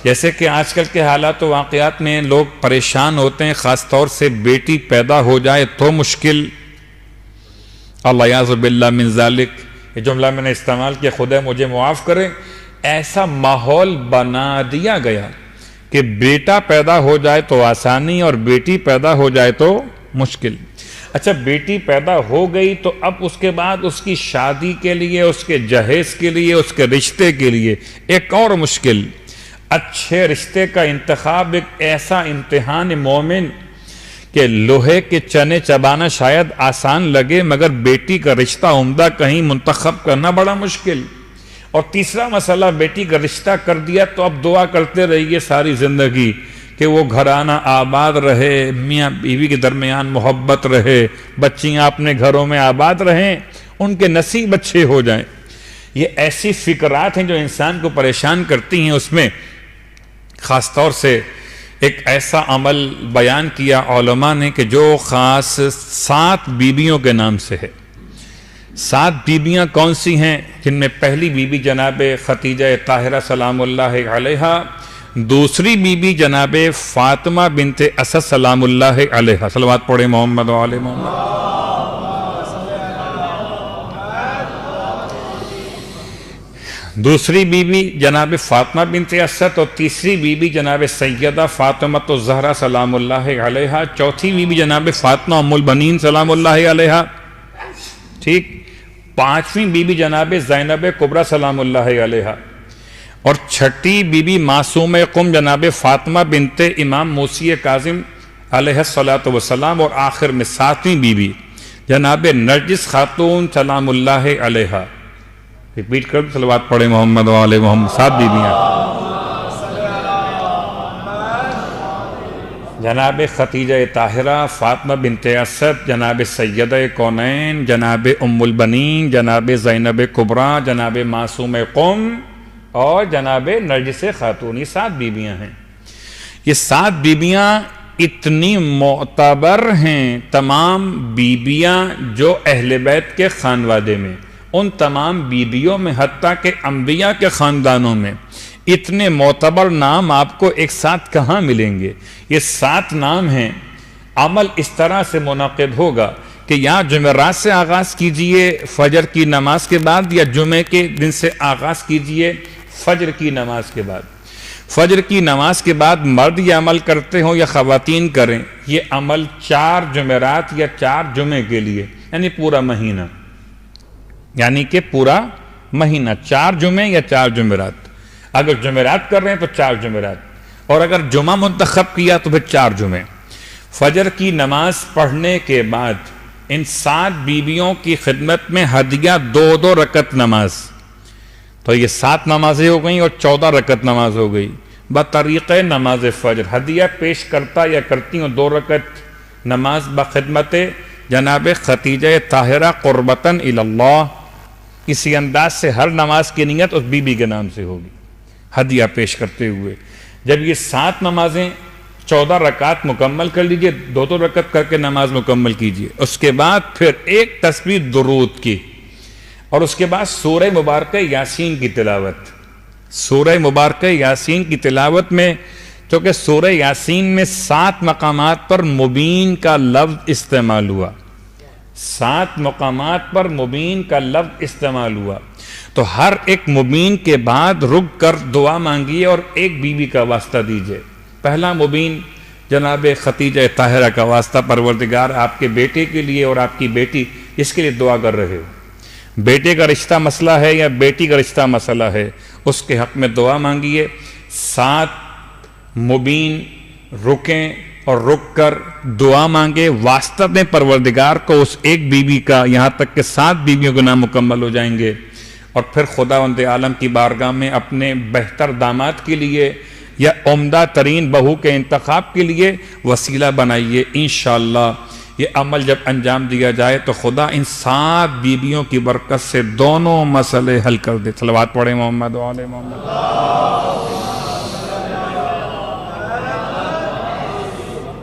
جیسے کہ آج کل کے حالات و واقعات میں لوگ پریشان ہوتے ہیں، خاص طور سے بیٹی پیدا ہو جائے تو مشکل، اللہ یعوذ باللہ من ذالک، یہ جملہ میں نے استعمال کیا، خدا مجھے معاف کرے، ایسا ماحول بنا دیا گیا کہ بیٹا پیدا ہو جائے تو آسانی اور بیٹی پیدا ہو جائے تو مشکل۔ اچھا بیٹی پیدا ہو گئی تو اب اس کے بعد اس کی شادی کے لیے، اس کے جہیز کے لیے، اس کے رشتے کے لیے ایک اور مشکل، اچھے رشتے کا انتخاب ایک ایسا امتحان مومن کہ لوہے کے چنے چبانا شاید آسان لگے مگر بیٹی کا رشتہ عمدہ کہیں منتخب کرنا بڑا مشکل۔ اور تیسرا مسئلہ، بیٹی کا رشتہ کر دیا تو اب دعا کرتے رہیے ساری زندگی کہ وہ گھرانہ آباد رہے، میاں بیوی کے درمیان محبت رہے، بچیاں اپنے گھروں میں آباد رہیں، ان کے نصیب اچھے ہو جائیں۔ یہ ایسی فکرات ہیں جو انسان کو پریشان کرتی ہیں۔ اس میں خاص طور سے ایک ایسا عمل بیان کیا علماء نے کہ جو خاص 7 بیویوں کے نام سے ہے۔ 7 بیویاں کون سی ہیں؟ جن میں پہلی بیوی جناب خدیجہ طاہرہ سلام اللہ علیہا، دوسری بیوی جناب فاطمہ بنت اسد سلام اللہ علیہا، صلوات پڑھیں محمد و آل محمد۔ دوسری بیوی جناب فاطمہ بنت اسد اور تیسری بیوی جناب سیدہ فاطمہ الزہرا سلام اللہ علیہا، چوتھی بیوی جناب فاطمہ ام البنین سلام اللہ علیہا، ٹھیک، پانچویں بیوی جناب زینب کبریٰ سلام اللہ علیہا، اور چھٹی بیوی معصوم قم جناب فاطمہ بنت امام موسی کاظم علیہ السلام، اور آخر میں 7ویں بیوی جناب نرجس خاتون سلام اللہ علیہا۔ ریپیٹ کر صلوات پڑھیں محمد و آل محمد۔ 7 بیویاں، جناب خدیجہ طاہرہ، فاطمہ بنت اسد، جناب سیدہ کونین، جناب ام البنین، جناب زینب کبریٰ، جناب معصوم قم اور جناب نرجس خاتون، یہ 7 بیویاں ہیں۔ یہ 7 بیویاں اتنی معتبر ہیں، تمام بیویاں جو اہل بیت کے خانوادے میں، ان تمام بیویوں میں، حتیٰ کہ انبیاء کے خاندانوں میں اتنے معتبر نام آپ کو ایک ساتھ کہاں ملیں گے؟ یہ 7 نام ہیں۔ عمل اس طرح سے منعقد ہوگا کہ یا جمعرات سے آغاز کیجئے فجر کی نماز کے بعد، یا جمعے کے دن سے آغاز کیجئے فجر کی نماز کے بعد۔ فجر کی نماز کے بعد مرد یہ عمل کرتے ہوں یا خواتین کریں، یہ عمل 4 جمعرات یا 4 جمعے کے لیے، یعنی پورا مہینہ، یعنی کہ پورا مہینہ 4 جمعے یا 4 جمعرات۔ اگر جمعرات کر رہے ہیں تو 4 جمعرات، اور اگر جمعہ منتخب کیا تو پھر 4 جمعے۔ فجر کی نماز پڑھنے کے بعد ان 7 بیویوں کی خدمت میں ہدیہ 2 رکعت نماز، تو یہ 7 نمازیں ہو گئیں اور 14 رکعت نماز ہو گئی بطریق نماز فجر۔ ہدیہ پیش کرتا یا کرتی ہوں 2 رکعت نماز بخدمت جناب خدیجہ طاہرہ قربتاً الی اللہ۔ اسی انداز سے ہر نماز کی نیت اس بی بی کے نام سے ہوگی ہدیہ پیش کرتے ہوئے۔ جب یہ 7 نمازیں 14 رکعت مکمل کر لیجئے، 2 رکعت کر کے نماز مکمل کیجئے، اس کے بعد پھر ایک تسبیح درود کی، اور اس کے بعد سورہ مبارکہ یاسین کی تلاوت۔ سورہ مبارکہ یاسین کی تلاوت میں، چونکہ سورہ یاسین میں 7 مقامات پر مبین کا لفظ استعمال ہوا، 7 مقامات پر مبین کا لفظ استعمال ہوا، تو ہر ایک مبین کے بعد رک کر دعا مانگیے اور ایک بیوی کا واسطہ دیجئے۔ پہلا مبین جناب خدیجہ طاہرہ کا واسطہ، پروردگار آپ کے بیٹے کے لیے اور آپ کی بیٹی اس کے لیے دعا کر رہے ہو، بیٹے کا رشتہ مسئلہ ہے یا بیٹی کا رشتہ مسئلہ ہے، اس کے حق میں دعا مانگیے۔ 7 مبین رکیں اور رک کر دعا مانگے، واسطہ دیں پروردگار کو اس ایک بیوی کا، یہاں تک کہ 7 بیویوں کے نام مکمل ہو جائیں گے، اور پھر خداوند عالم کی بارگاہ میں اپنے بہتر داماد کے لیے یا عمدہ ترین بہو کے انتخاب کے لیے وسیلہ بنائیے۔ انشاءاللہ یہ عمل جب انجام دیا جائے تو خدا ان 7 بیویوں کی برکت سے دونوں مسئلے حل کر دے۔ صلوات پڑھیں محمد و آل محمد۔